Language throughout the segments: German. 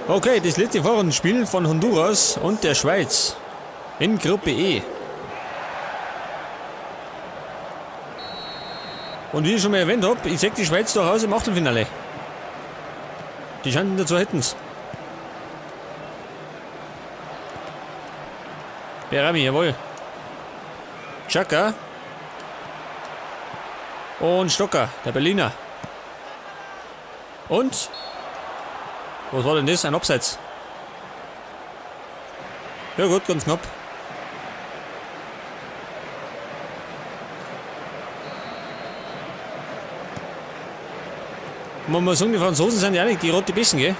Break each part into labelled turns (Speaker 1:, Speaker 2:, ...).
Speaker 1: Okay, das letzte Vorrundenspiel von Honduras und der Schweiz in Gruppe E. Und wie ich schon mal erwähnt habe, ich sehe die Schweiz durchaus im Achtelfinale. Die Chancen dazu hätten's. Berami, jawohl. Chaka. Und Stocker, der Berliner. Und? Was war denn das? Ein Abseits. Ja gut, ganz knapp. Man muss sagen, die Franzosen sind ja nicht die rote Bissen, gell?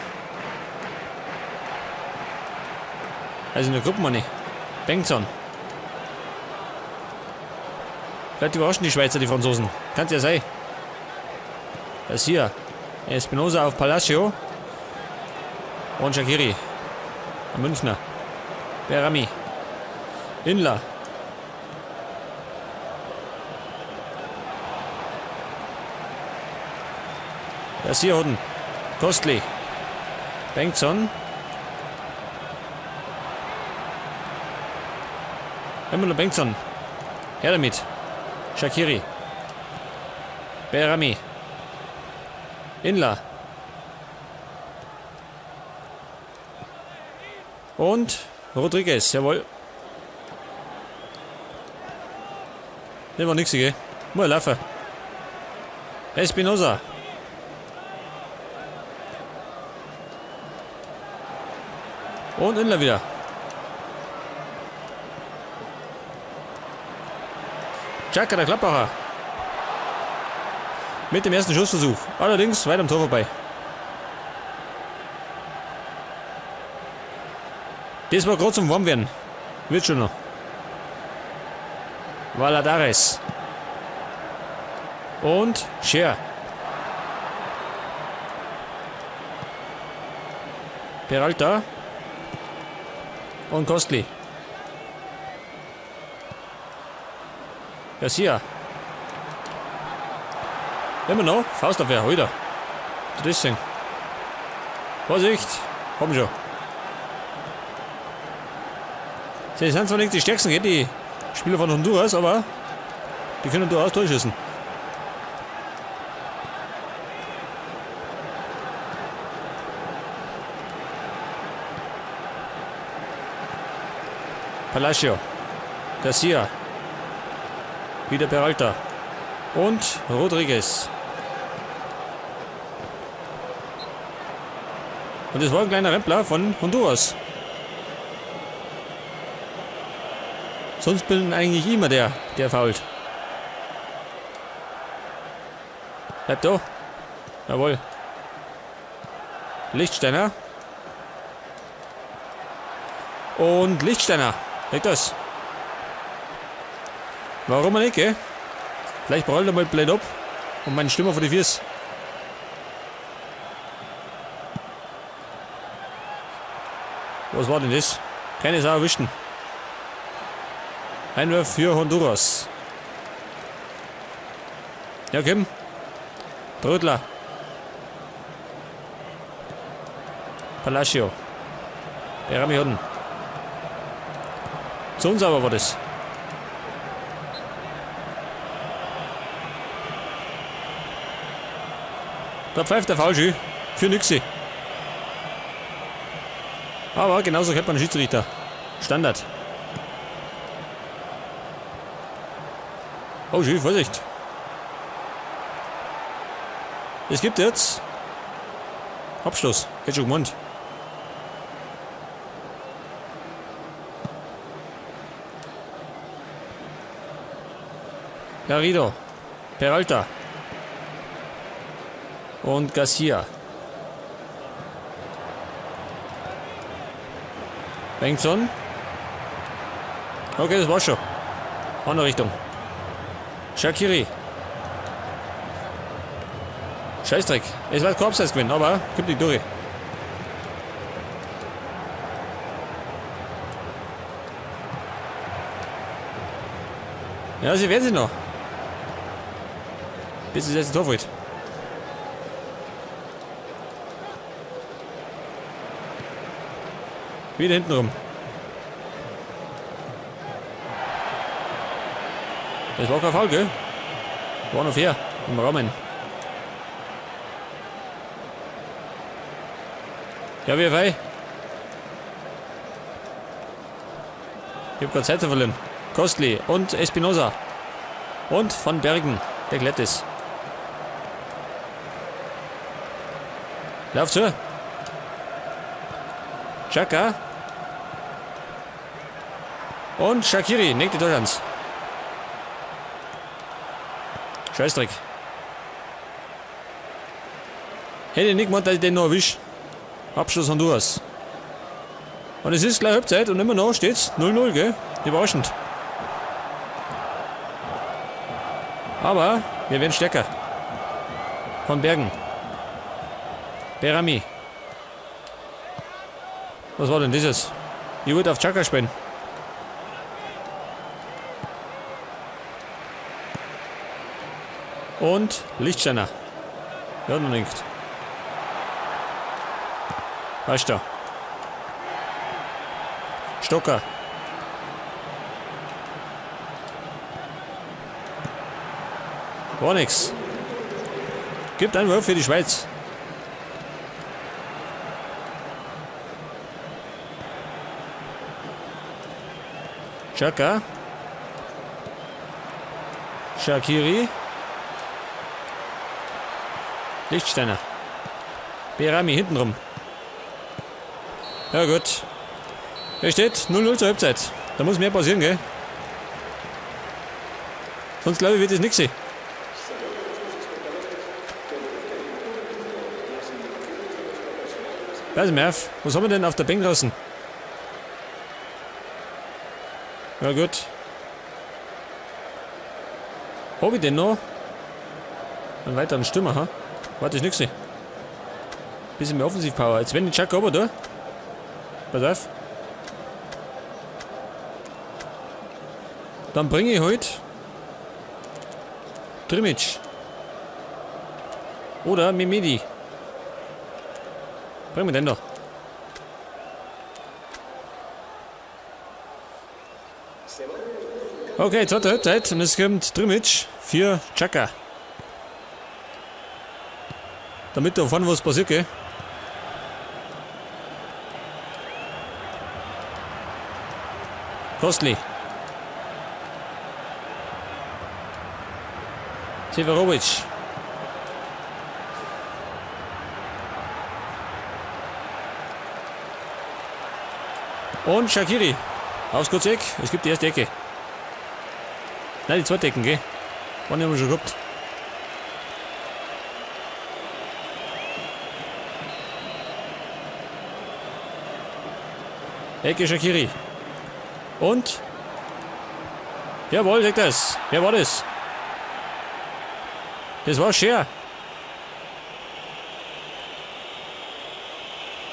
Speaker 1: Also in der Gruppe, Manni. Bengtson. Vielleicht überraschen die Schweizer die Franzosen. Kann's ja sein. Das hier. Espinosa auf Palacio. Und Shaqiri. Ein Münchner. Berami. Inler. Das hier unten. Kostli. Bengtson. Immer nur Bengtson. Her damit. Shaqiri. Berami. Inler. Und Rodriguez, jawohl. Das war nix, gell? Muss laufen. Espinosa. Und Inler wieder. Chaka, der Klappacher. Mit dem ersten Schussversuch. Allerdings weit am Tor vorbei. Das war gerade zum Warmwerden. Wird schon noch. Valadares. Und Scher. Peralta. Und Kostli. Garcia. Immer noch. Faustabwehr, heute. Das Ding. Vorsicht. Komm schon. Sie sind zwar nicht die stärksten, die Spieler von Honduras, aber die können durchaus durchschießen. Palacio. Garcia. Wieder Peralta. Und Rodriguez. Und das war ein kleiner Rempler von Honduras. Sonst bin eigentlich immer der fault. Bleibt da. Jawohl. Lichtsteiner. Und Lichtsteiner. Leg das. Warum nicht, gell? Vielleicht prallt er mal blöd ab und meinen Stürmer vor die Füße. Was war denn das? Keine Sau erwischten. Einwurf für Honduras. Ja, Kim. Brödler. Palacio. Berami unten. Zu uns aber war das. Da pfeift der Foulschü. Für nixi. Aber genauso kennt man den Schiedsrichter. Standard. Oh, schön, Vorsicht. Es gibt jetzt Abschluss. Hätte schon gemeint. Garrido. Peralta. Und Garcia. Bengtson. Okay, das war's schon. Andere Richtung. Shaqiri. Scheißdreck. Es war kein Abseits gewinnen, aber kommt nicht durch. Ja, sie werden sie noch. Bis das erste Tor fällt. Wieder hinten rum. Das war kein Foul, gell? War noch fair. Im Rahmen. Ja, wie frei. Ich hab gerade Zeit verloren. Kostli und Espinosa. Und von Bergen. Der Glättes. Lauf zu. Chaka. Und Shaqiri. Nächste Deutschlands. Scheißdreck. Hätte nicht gemeint, dass ich den noch erwische. Abschluss Honduras. Und es ist gleich Halbzeit und immer noch steht's 0-0, gell? Überraschend. Aber wir werden stärker. Von Bergen. Berami. Was war denn dieses? Ich wollte auf Chaka spielen. Und Lichtsteiner. Ja, noch nicht. Weißt du. Stocker. War nix. Gibt einen Wurf für die Schweiz. Chaka. Shaqiri. Lichtsteiner. Berami hintenrum. Ja gut. Er steht 0-0 zur Halbzeit. Da muss mehr passieren, gell? Sonst glaube ich, wird es nichts. Also Merv, was haben wir denn auf der Bank draußen? Ja gut. Hab ich den noch? Einen weiteren Stürmer, ha? Warte, ist nix. Bisschen mehr Offensivpower. Jetzt wenn die Chaka oben da. Pass auf. Dann bringe ich heute Trimic. Oder Mimidi. Bringen wir den da. Okay, zweite Halbzeit und es kommt Trimic für Chaka. Damit da vorne was passiert, gell? Kostli. Severovic. Und Shaqiri. Aufs Kurzeck. Es gibt die erste Ecke. Nein, die zweite Ecken, gell? Wann haben wir schon gehabt? Ecke Shaqiri. Und? Jawohl, sagt das. Wer war das? Das war Scher.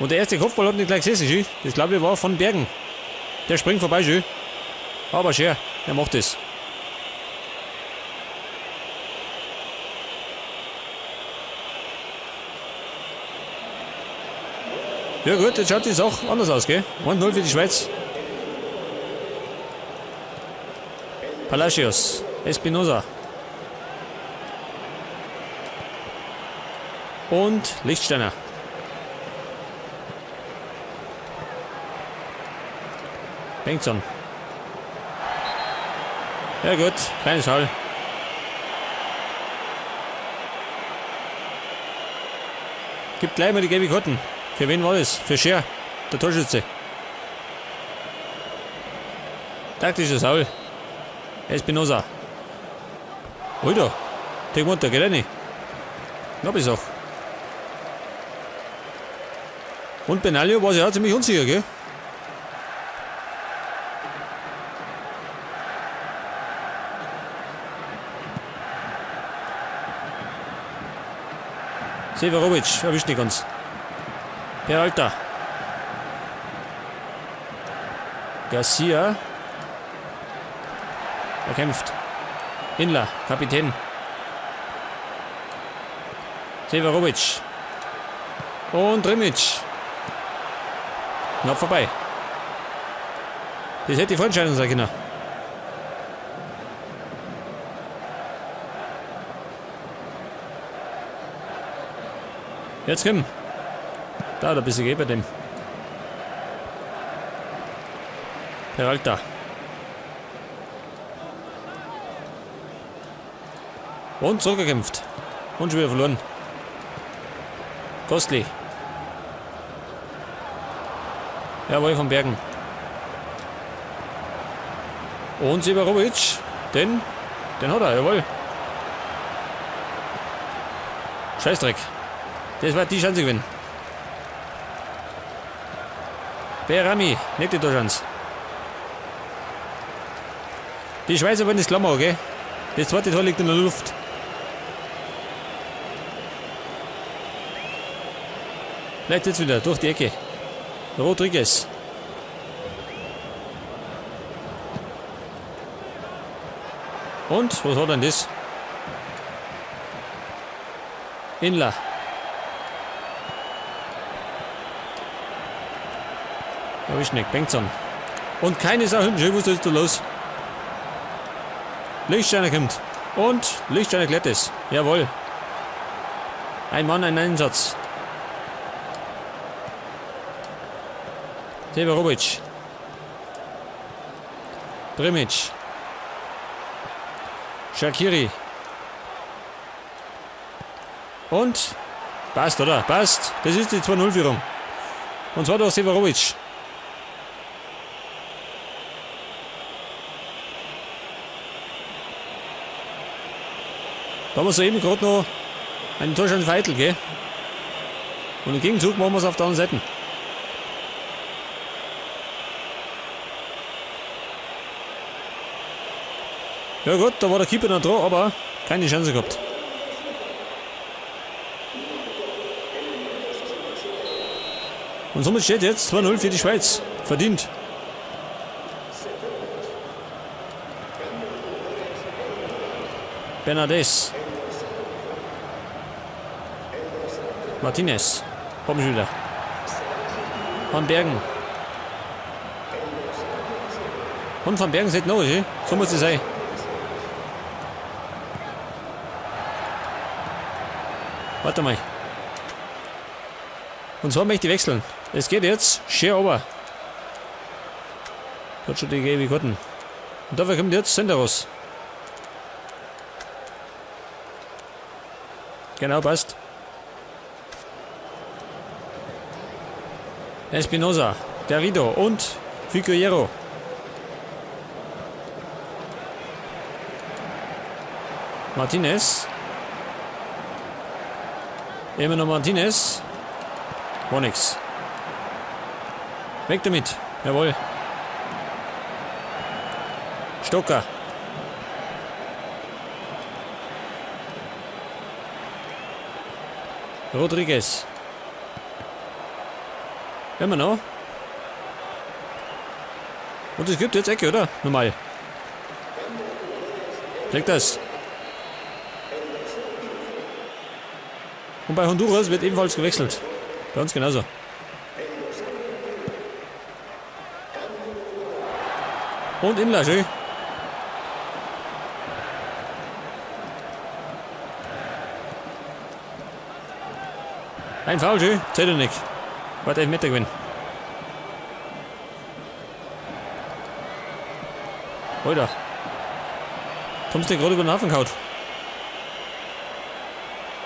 Speaker 1: Und der erste Kopfball hat nicht gleich gesehen. Das glaube ich war von Bergen. Der springt vorbei, schön. Aber Scher, der macht das. Ja gut, jetzt schaut es auch anders aus, gell? 1-0 für die Schweiz. Palacios, Espinosa. Und Lichtsteiner. Bengtson. Ja gut, kleines Foul. Gibt gleich mal die gelbe Karten. Für wen war das? Für Scher, der Torschütze. Taktisches Foul. Espinosa. Alter, der Mutter geht nicht. Knapp ist auch. Und Benaglio war sich auch ziemlich unsicher, gell? Severovic erwischt nicht ganz. Peralta. Garcia. Er kämpft. Inler, Kapitän. Severovic. Und Trimic. Knapp vorbei. Das hätte die Vorentscheidung sein können. Jetzt komm. Da hat er ein bisschen gegeben bei dem. Peralta. Und zurückgekämpft. Und schon wieder verloren. Kostli. Jawohl, von Bergen. Und Severovic. Den hat er, jawohl. Scheißdreck. Das war die Chance gewinnen. Berami, nicht die Torchance. Die Schweizer wollen das klar machen, gell? Das zweite Tor liegt in der Luft. Leitet jetzt wieder durch die Ecke. Rodriguez. Und, was war denn das? Inla. Wischneck, Bengtson. Und keine Sau hinten, schön, was ist da los? Lichtsteiner kommt. Und Lichtsteiner klärt es. Jawohl. Ein Mann, ein Einsatz. Severovic. Primic. Shaqiri. Und passt, oder? Passt. Das ist die 2-0-Führung. Und zwar durch Severovic. Da haben wir soeben gerade noch einen Torschance vereitelt, gell? Und im Gegenzug machen wir es auf der anderen Seite. Ja gut, da war der Keeper noch dran, aber keine Chance gehabt. Und somit steht jetzt 2-0 für die Schweiz. Verdient. Bernardes. Martinez. Kommen schon wieder. Van Bergen. Und Van Bergen sieht noch, so muss es sein. Warte mal. Und zwar möchte ich wechseln. Es geht jetzt schön runter. Hat schon die gelbe Karten. Und dafür kommt jetzt Senderos. Genau, passt. Espinosa, Garrido und Figueiredo. Martinez. Immer noch Martinez. War nix. Weg damit. Jawohl. Stocker. Rodriguez. Immer noch. Und es gibt jetzt Ecke, oder? Normal. Check das. Und bei Honduras wird ebenfalls gewechselt. Bei uns genauso. Und Inla, schön. Ein Foul, schön. Zählt er nicht. Warte, Elfmeter gewinnen. Alter. Kommst du gerade über den Hafen gehauen?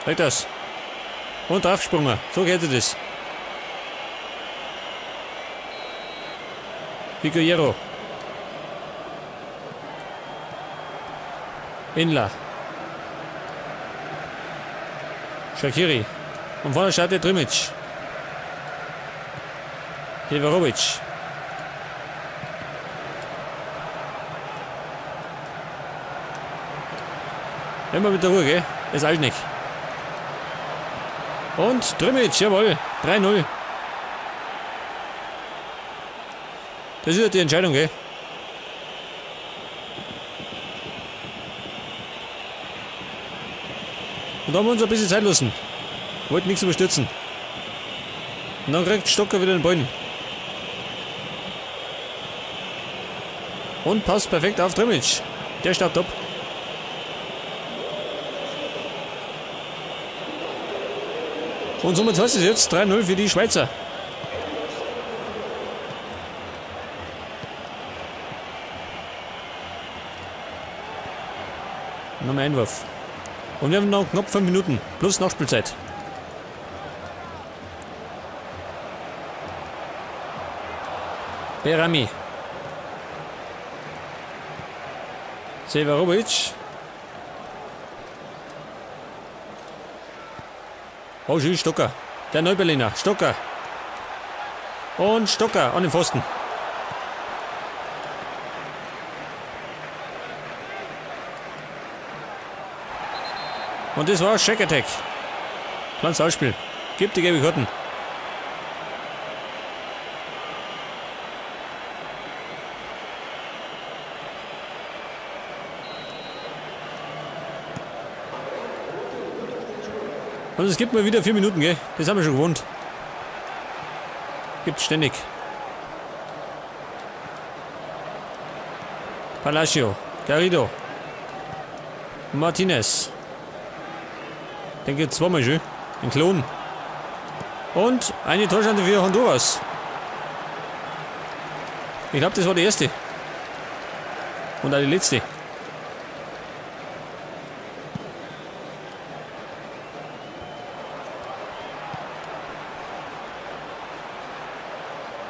Speaker 1: Zeig das. Und draufgesprungen. So geht es. Figueiredo. Inla. Shaqiri. Und vorne startet Primic. Severovic. Immer mit der Ruhe, gell? Ist alt nicht. Und Primic, jawohl. 3-0. Das ist die Entscheidung, gell? Und da haben wir uns ein bisschen Zeit lassen. Wollten nichts überstürzen. Und dann kriegt Stocker wieder den Ball. Und passt perfekt auf Drimic. Der startet ab. Und somit heißt es jetzt 3-0 für die Schweizer. Nochmal Einwurf. Und wir haben noch knapp 5 Minuten. Plus Nachspielzeit. Berami. Severovic. Oh, schön, Stocker. Der Neuberliner. Stocker. Und Stocker an den Pfosten. Und das war Shack Attack. Kleines Ausspiel. Gibt die gelbe Karten. Also es gibt mal wieder 4 Minuten, gell? Das haben wir schon gewohnt. Gibt ständig. Palacio, Garrido, Martinez. Den gibt es zweimal schön. Ein Klon. Und eine Torschance für Honduras. Ich glaube, das war die erste. Und auch die letzte.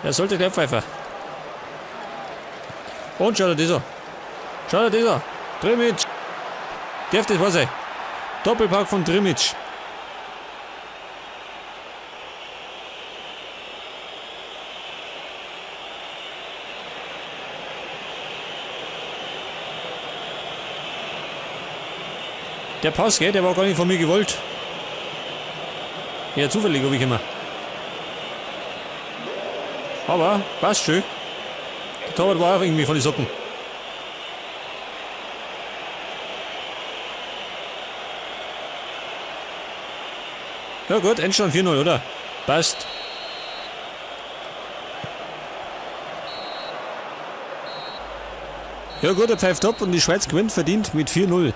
Speaker 1: Er sollte der Pfeifer. Und schaut er dieser. Schaut er dieser. Drimic. Darf das was sein? Doppelpack von Drimic. Der Pass, gell, der war gar nicht von mir gewollt. Ja, zufällig, ob ich immer. Aber passt schön. Der Torwart war auch irgendwie von den Socken. Ja gut, Endstand 4-0, oder? Passt. Ja gut, er pfeift ab und die Schweiz gewinnt verdient mit 4-0.